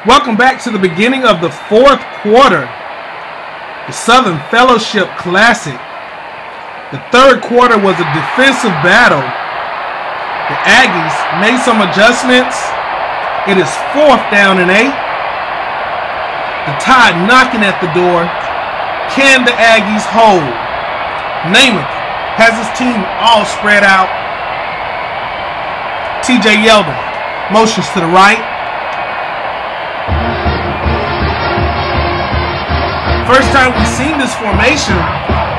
Welcome back to the beginning of the fourth quarter, the Southern Fellowship Classic. The third quarter was a defensive battle. The Aggies made some adjustments. It is 4th down and 8. The Tide knocking at the door. Can the Aggies hold? Namath has his team all spread out. TJ Yeldon motions to the right. First time we've seen this formation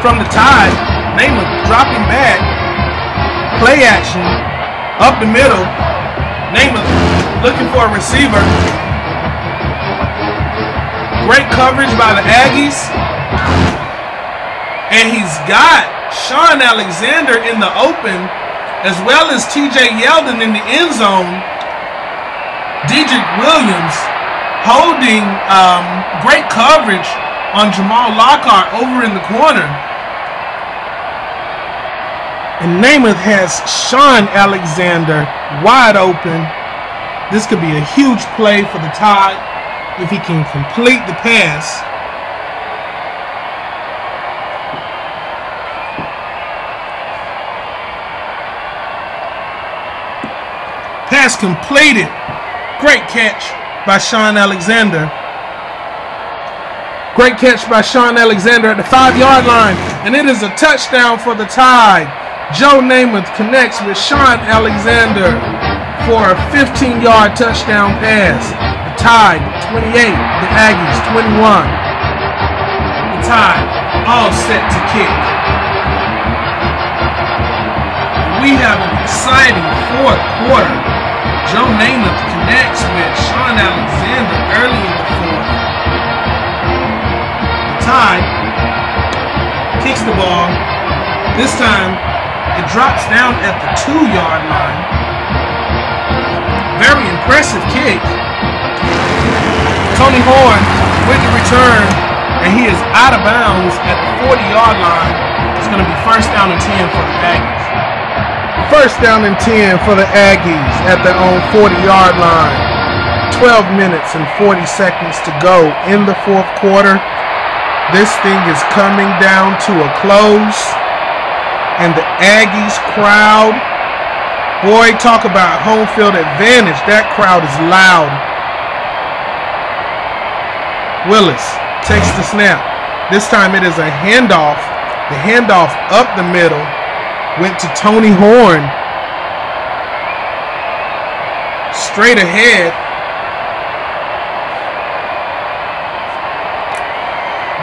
from the Tide. Namath dropping back. Play action. Up the middle. Namath looking for a receiver. Great coverage by the Aggies. And he's got Sean Alexander in the open, as well as TJ Yeldon in the end zone. Dedrick Williams holding great coverage on Jamal Lockhart over in the corner. And Namath has Sean Alexander wide open. This could be a huge play for the Tide if he can complete the pass. Pass completed. Great catch by Sean Alexander. Great catch by Sean Alexander at the 5-yard line. And it is a touchdown for the Tide. Joe Namath connects with Sean Alexander for a 15-yard touchdown pass. The Tide 28, the Aggies 21. The Tide all set to kick. We have an exciting fourth quarter. Joe Namath connects with Sean Alexander early in the fourth. The Tide kicks the ball. This time it drops down at the 2-yard line. Very impressive kick. Tony Horn with the return, and he is out of bounds at the 40-yard line. It's going to be 1st down and 10 for the Aggies. 1st down and 10 for the Aggies at their own 40-yard line. 12 minutes and 40 seconds to go in the fourth quarter. This thing is coming down to a close. And the Aggies crowd, boy, talk about home field advantage. That crowd is loud. Willis takes the snap. This time it is a handoff. The handoff up the middle went to Tony Horn. Straight ahead.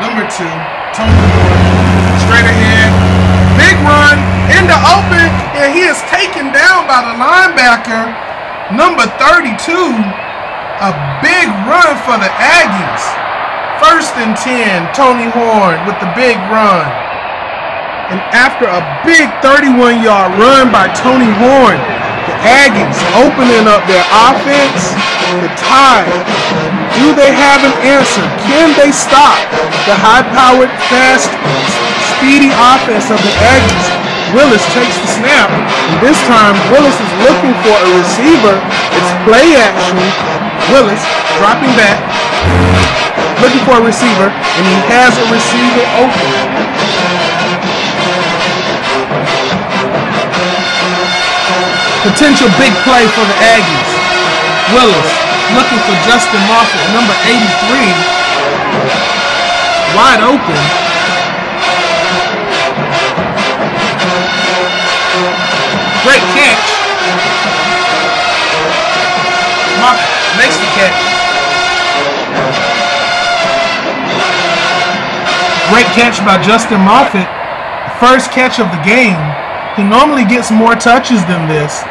Number 2, Tony Horn. Straight ahead. Big run in the open, and he is taken down by the linebacker, number 32. A big run for the Aggies. 1st and 10, Tony Horn with the big run. And after a big 31-yard run by Tony Horn, the Aggies opening up their offense. The Tide, do they have an answer? Can they stop the high-powered, fast, speedy offense of the Aggies? Willis takes the snap, and this time Willis is looking for a receiver. It's play action. Willis dropping back, looking for a receiver, and he has a receiver open. Potential big play for the Aggies. Willis looking for Justin Moffitt, number 83, wide open. Great catch. Moffitt makes the catch. Great catch by Justin Moffitt. First catch of the game. He normally gets more touches than this.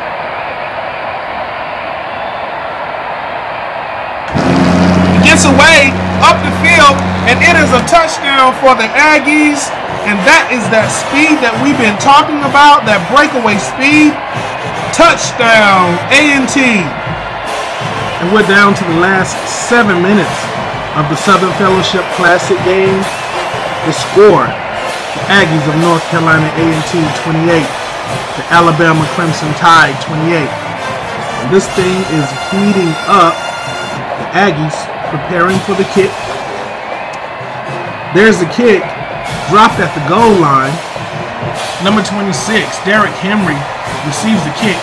He gets away up the field, and it is a touchdown for the Aggies. And that is that speed that we've been talking about, that breakaway speed. Touchdown, A&T. And we're down to the last 7 minutes of the Southern Fellowship Classic game. The score: the Aggies of North Carolina A&T 28, the Alabama Crimson Tide 28. And this thing is heating up. The Aggies preparing for the kick. There's the kick. Dropped at the goal line. Number 26, Derrick Henry, receives the kick.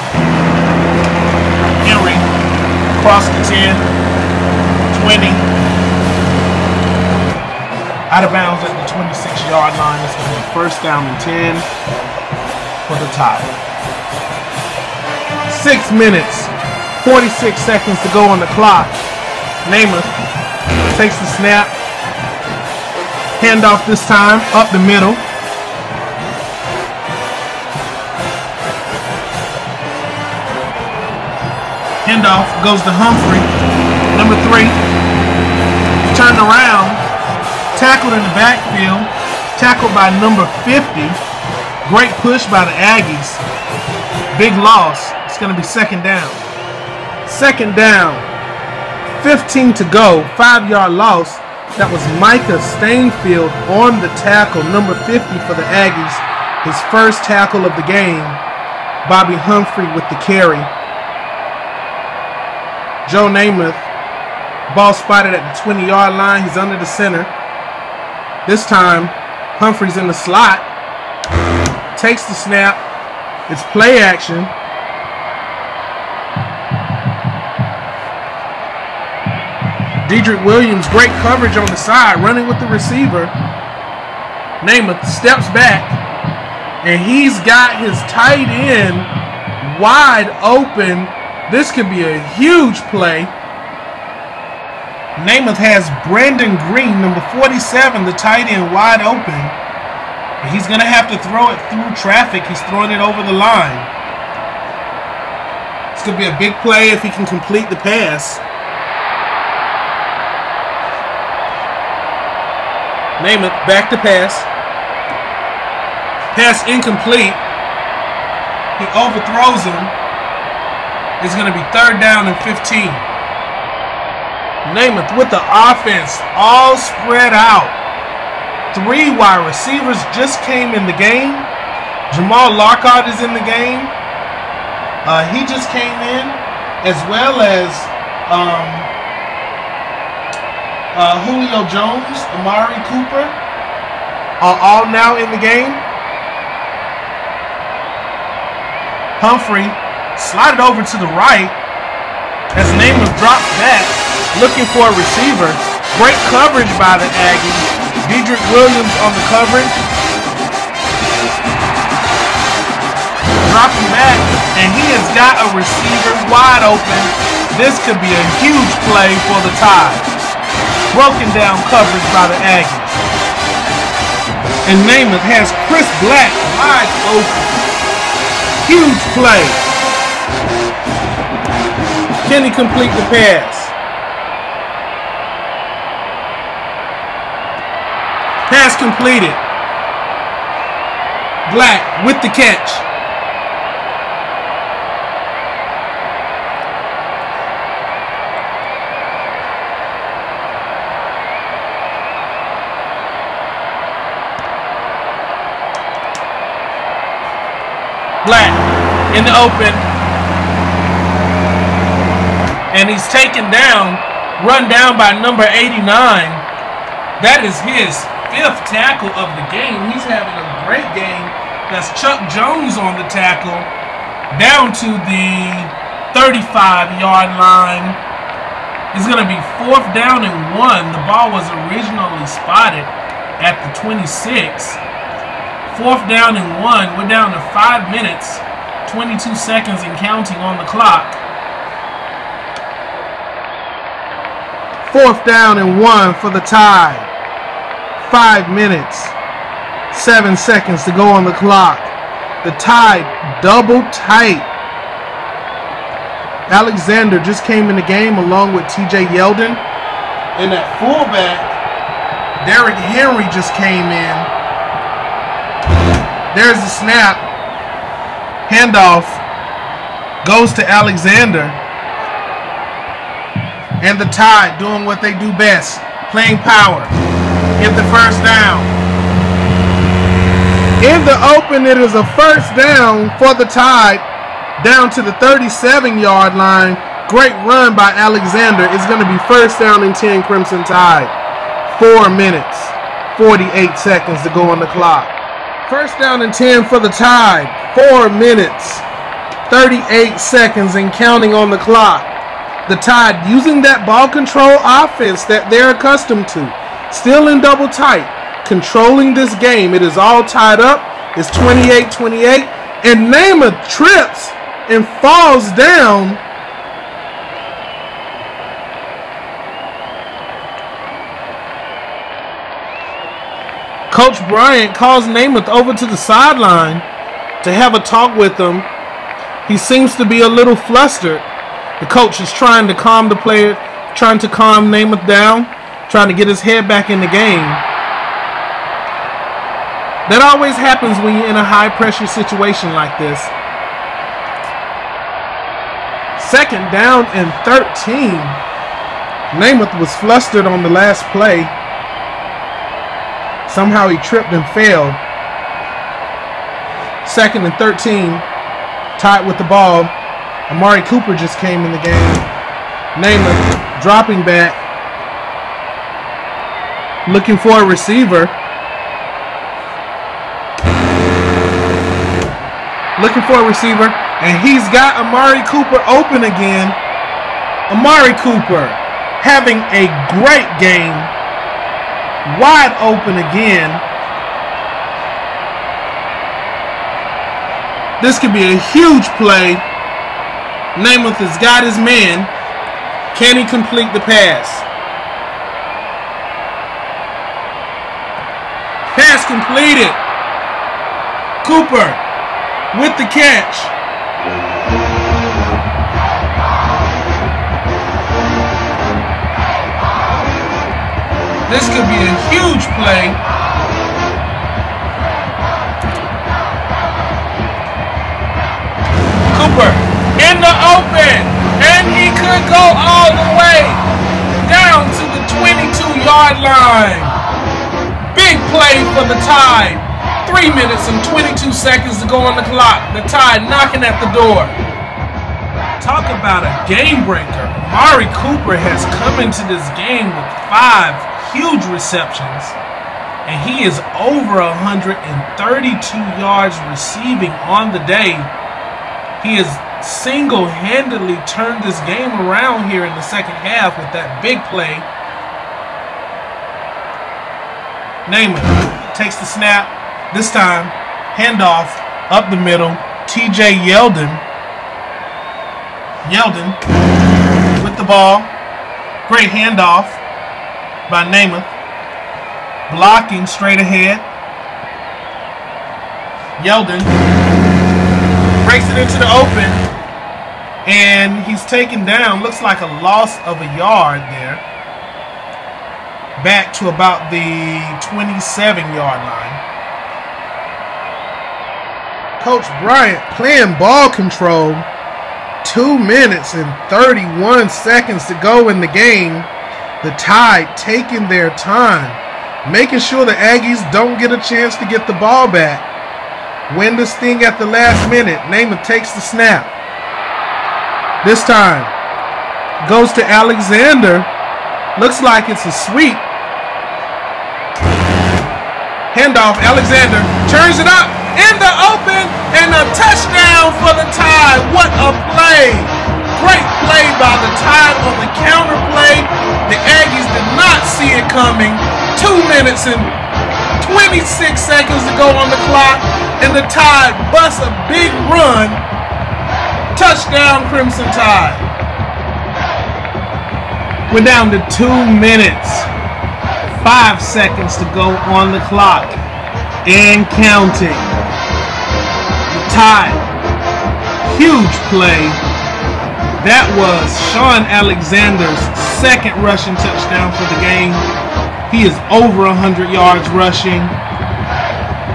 Henry across the 10, 20. Out of bounds at the 26-yard line. It's going to be first down and 10 for the Tide. 6 minutes, 46 seconds to go on the clock. Namath takes the snap. Handoff this time, up the middle. Handoff goes to Humphrey. Number 3. Turned around. Tackled in the backfield. Tackled by number 50. Great push by the Aggies. Big loss. It's going to be second down. Second down. 15 to go. 5-yard loss. That was Micah Stainfield on the tackle. Number 50 for the Aggies. His first tackle of the game. Bobby Humphrey with the carry. Joe Namath. Ball spotted at the 20-yard line. He's under the center. This time, Humphrey's in the slot. Takes the snap. It's play action. Dedrick Williams, great coverage on the side, running with the receiver. Namath steps back, and he's got his tight end wide open. This could be a huge play. Namath has Brandon Green, number 47, the tight end, wide open. He's going to have to throw it through traffic. He's throwing it over the line. It's going to be a big play if he can complete the pass. Namath back to pass. Pass incomplete. He overthrows him. It's going to be third down and 15. Namath with the offense all spread out. 3 wide receivers just came in the game. Jamal Lockhart is in the game. He just came in, as well as Julio Jones, Amari Cooper are all now in the game. Humphrey slided over to the right as Namath drops back, looking for a receiver. Great coverage by the Aggies. Dedrick Williams on the coverage. Dropping back, and he has got a receiver wide open. This could be a huge play for the Tide. Broken down coverage by the Aggies. And Namath has Chris Black wide open. Huge play. Can he complete the pass? Pass completed. Black with the catch. Black in the open, and he's taken down, run down by number 89. That is his 5th tackle of the game. He's having a great game. That's Chuck Jones on the tackle, down to the 35-yard line. It's going to be 4th down and 1. The ball was originally spotted at the 26. 4th down and 1. We're down to 5 minutes, 22 seconds and counting on the clock. 4th down and 1 for the Tide. 5 minutes, 7 seconds to go on the clock. The Tide double tight. Alexander just came in the game along with TJ Yeldon. And at fullback, Derrick Henry just came in. There's the snap. Handoff goes to Alexander. And the Tide doing what they do best, playing power. Get the first down. In the open, it is a first down for the Tide, down to the 37-yard line. Great run by Alexander. It's going to be first down and 10 Crimson Tide. 4 minutes, 48 seconds to go on the clock. First down and 10 for the Tide. 4 minutes, 38 seconds and counting on the clock. The Tide using that ball control offense that they're accustomed to. Still in double tight. Controlling this game. It is all tied up. It's 28-28. And Namath trips and falls down. Coach Bryant calls Namath over to the sideline to have a talk with him. He seems to be a little flustered. The coach is trying to calm the player, trying to calm Namath down, trying to get his head back in the game. That always happens when you're in a high-pressure situation like this. Second down and 13. Namath was flustered on the last play. Somehow he tripped and fell. Second and 13. Tied with the ball. Amari Cooper just came in the game. Namath dropping back. Looking for a receiver. Looking for a receiver. And he's got Amari Cooper open again. Amari Cooper having a great game. Wide open again. This could be a huge play. Namath has got his man. Can he complete the pass? Pass completed. Cooper with the catch. This could be a huge play. Cooper in the open, and he could go all the way down to the 22-yard line. Big play for the Tide. 3 minutes and 22 seconds to go on the clock. The Tide knocking at the door. Talk about a game breaker. Amari Cooper has come into this game with 5 huge receptions, and he is over 132 yards receiving on the day. He has single-handedly turned this game around here in the second half with that big play. Namath takes the snap. This time, handoff up the middle. TJ Yeldon. Yeldon with the ball. Great handoff by Namath. Blocking straight ahead. Yeldon breaks it into the open, and he's taken down. Looks like a loss of a yard there. Back to about the 27-yard line. Coach Bryant playing ball control. 2 minutes and 31 seconds to go in the game. The Tide taking their time, making sure the Aggies don't get a chance to get the ball back. Win this thing at the last minute. Namath takes the snap. This time goes to Alexander. Looks like it's a sweep. Handoff. Alexander turns it up in the open, and a touchdown for the Tide. What a play! Great play by the Tide on the counter play. The Aggies did not see it coming. 2 minutes and 26 seconds to go on the clock, and the Tide busts a big run. Touchdown, Crimson Tide. We're down to 2 minutes, 5 seconds to go on the clock, and counting. The Tide, huge play. That was Sean Alexander's second rushing touchdown for the game. He is over 100 yards rushing.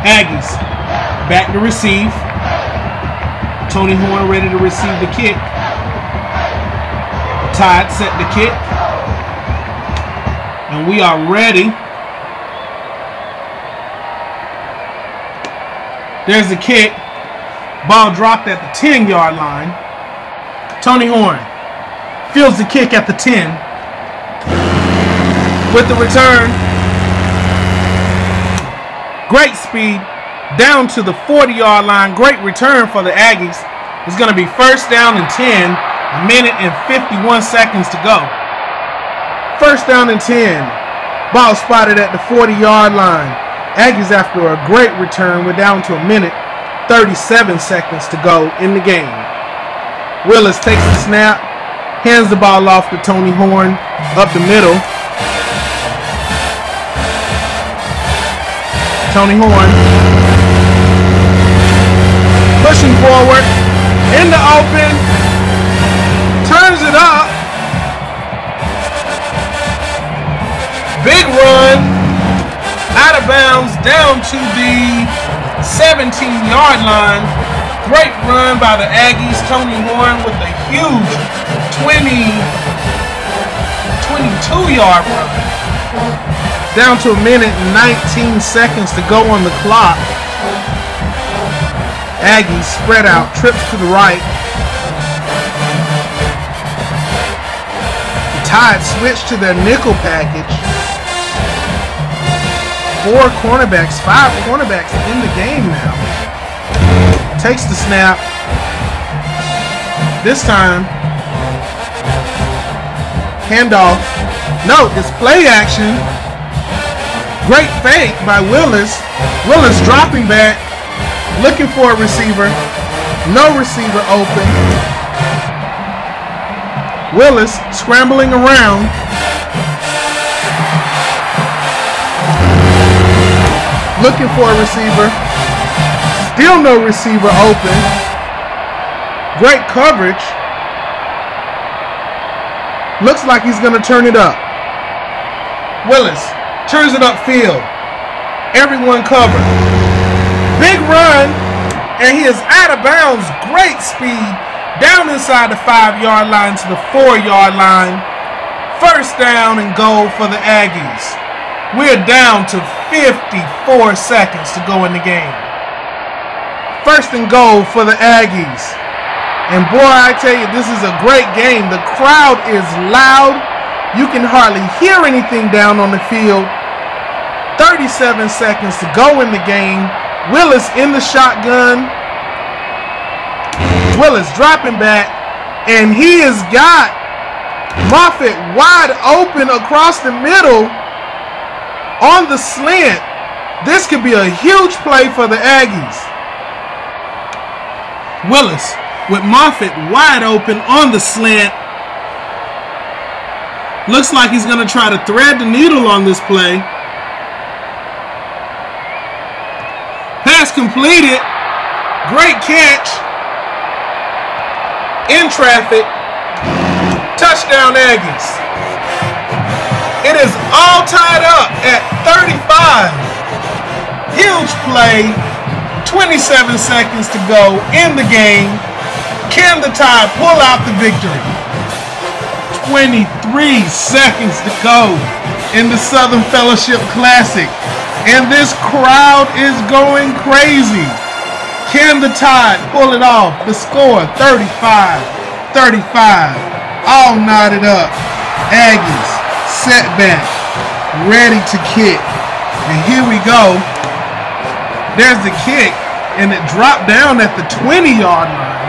Aggies back to receive. Tony Horn ready to receive the kick. Tide set the kick. And we are ready. There's the kick. Ball dropped at the 10-yard line. Tony Horn Fields the kick at the 10. With the return. Great speed. Down to the 40-yard line. Great return for the Aggies. It's going to be first down and 10. A minute and 51 seconds to go. First down and 10. Ball spotted at the 40-yard line. Aggies, after a great return, we're down to a minute, 37 seconds to go in the game. Willis takes the snap, hands the ball off to Tony Horn, up the middle. Tony Horn pushing forward, in the open, turns it up. Big run, out of bounds, down to the 17-yard line. Great run by the Aggies. Tony Horn with a huge 22-yard run. Down to a minute and 19 seconds to go on the clock. Aggies spread out, trips to the right. The Tide switch to their nickel package. 5 cornerbacks in the game now. Takes the snap. This time, handoff. No, it's play action. Great fake by Willis. Willis dropping back, looking for a receiver. No receiver open. Willis scrambling around. Looking for a receiver. Still no receiver open. Great coverage. Looks like he's going to turn it up. Willis turns it upfield. Everyone covered. Big run. And he is out of bounds. Great speed. Down inside the 5-yard line to the 4-yard line. First down and goal for the Aggies. We're down to 54 seconds to go in the game. First and goal for the Aggies. And boy, I tell you, this is a great game. The crowd is loud. You can hardly hear anything down on the field. 37 seconds to go in the game. Willis in the shotgun. Willis dropping back. And he has got Moffitt wide open across the middle. On the slant. This could be a huge play for the Aggies. Willis with Moffitt wide open on the slant. Looks like he's going to try to thread the needle on this play. Pass completed. Great catch. In traffic. Touchdown Aggies. It is all tied up at 35. Huge play. 27 seconds to go in the game. Can the Tide pull out the victory? 23 seconds to go in the Southern Fellowship Classic. And this crowd is going crazy. Can the Tide pull it off? The score, 35-35. All knotted up. Aggies. Setback, ready to kick, and here we go. There's the kick, and it dropped down at the 20-yard line.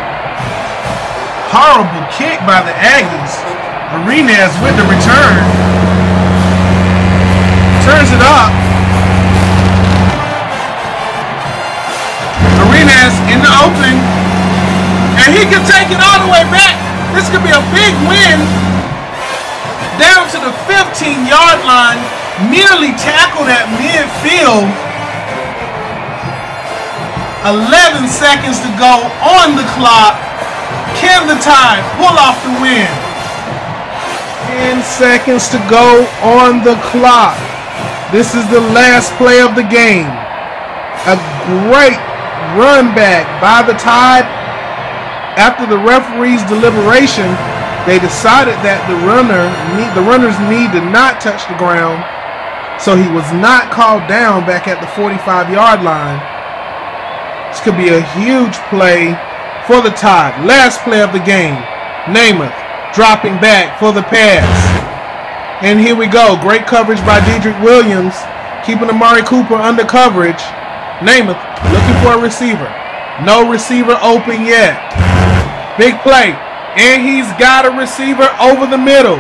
Horrible kick by the Aggies. Arenas with the return. Turns it up. Arenas in the open, and he can take it all the way back. This could be a big win. Down to the 15-yard line, nearly tackled at midfield. 11 seconds to go on the clock. Can the Tide pull off the win? 10 seconds to go on the clock. This is the last play of the game. A great run back by the Tide. After the referee's deliberation, they decided that the runners need to not touch the ground, so he was not called down back at the 45-yard line. This could be a huge play for the Tide. Last play of the game. Namath dropping back for the pass. And here we go. Great coverage by Dedrick Williams, keeping Amari Cooper under coverage. Namath looking for a receiver. No receiver open yet. Big play. And he's got a receiver over the middle.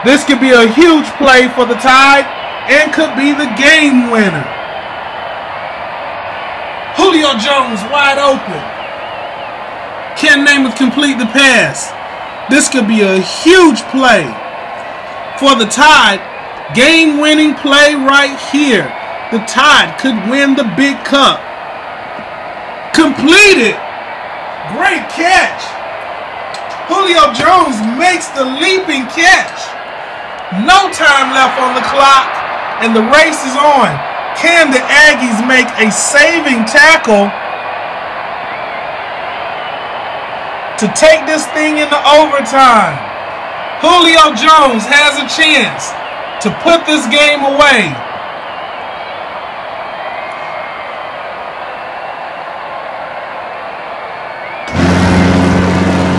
This could be a huge play for the Tide and could be the game winner. Julio Jones wide open. Can Namath complete the pass? This could be a huge play for the Tide. Game-winning play right here. The Tide could win the Big Cup. Completed. Great catch. Julio Jones makes the leaping catch. No time left on the clock, and the race is on. Can the Aggies make a saving tackle to take this thing into overtime? Julio Jones has a chance to put this game away.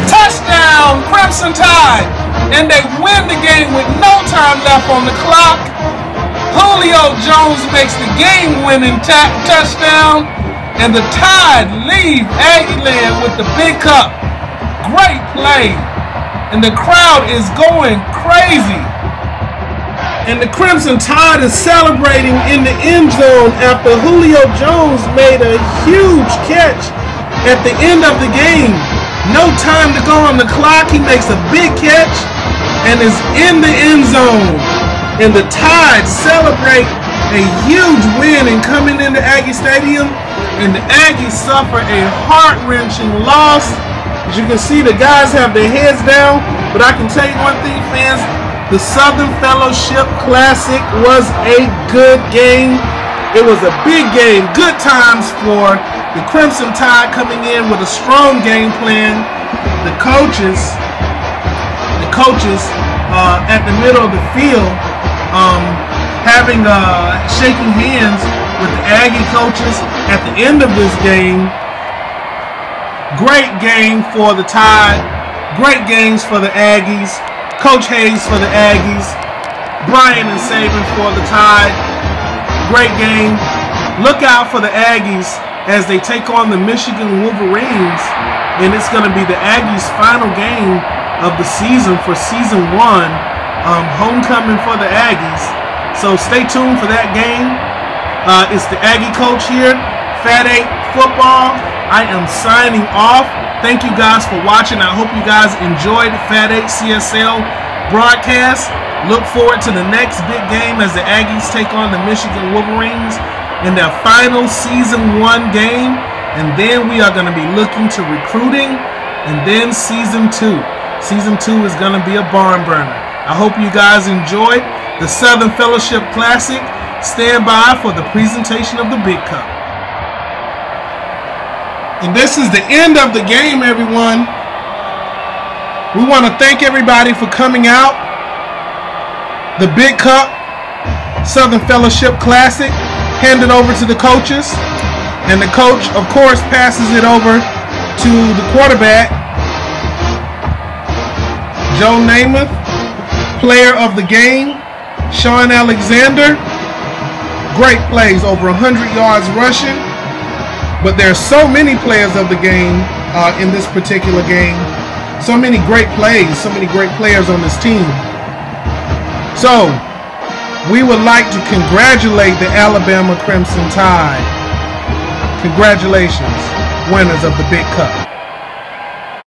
Touchdown, Crimson Tide! And they win the game with no time left on the clock. Julio Jones makes the game-winning touchdown, and the Tide leave Aggieland with the Big Cup. Great play, and the crowd is going crazy. And the Crimson Tide is celebrating in the end zone after Julio Jones made a huge catch at the end of the game. No time to go on the clock. He makes a big catch and is in the end zone. And the Tide celebrate a huge win in coming into Aggie Stadium. And the Aggies suffer a heart-wrenching loss. As you can see, the guys have their heads down. But I can tell you one thing, fans. The Southern Fellowship Classic was a good game. It was a big game. Good times for the Crimson Tide coming in with a strong game plan. The coaches at the middle of the field shaking hands with the Aggie coaches at the end of this game. Great game for the Tide. Great games for the Aggies. Coach Hayes for the Aggies. Brian and Saban for the Tide. Great game. Look out for the Aggies as they take on the Michigan Wolverines. And it's going to be the Aggies' final game of the season for season 1. Homecoming for the Aggies. So stay tuned for that game. It's the Aggie coach here. Fat 8 Football. I am signing off. Thank you guys for watching. I hope you guys enjoyed Fat 8 CSL broadcast. Look forward to the next big game as the Aggies take on the Michigan Wolverines in their final season 1 game. And then we are going to be looking to recruiting and then season 2. Season 2 is going to be a barn burner. I hope you guys enjoyed the Southern Fellowship Classic. Stand by for the presentation of the Big Cup. And this is the end of the game, everyone. We want to thank everybody for coming out. The Big Cup, Southern Fellowship Classic, handed over to the coaches. And the coach, of course, passes it over to the quarterback, Joe Namath. Player of the game, Sean Alexander. Great plays, over 100 yards rushing. But there's so many players of the game in this particular game. So many great plays, so many great players on this team. So, we would like to congratulate the Alabama Crimson Tide. Congratulations, winners of the Big Cup.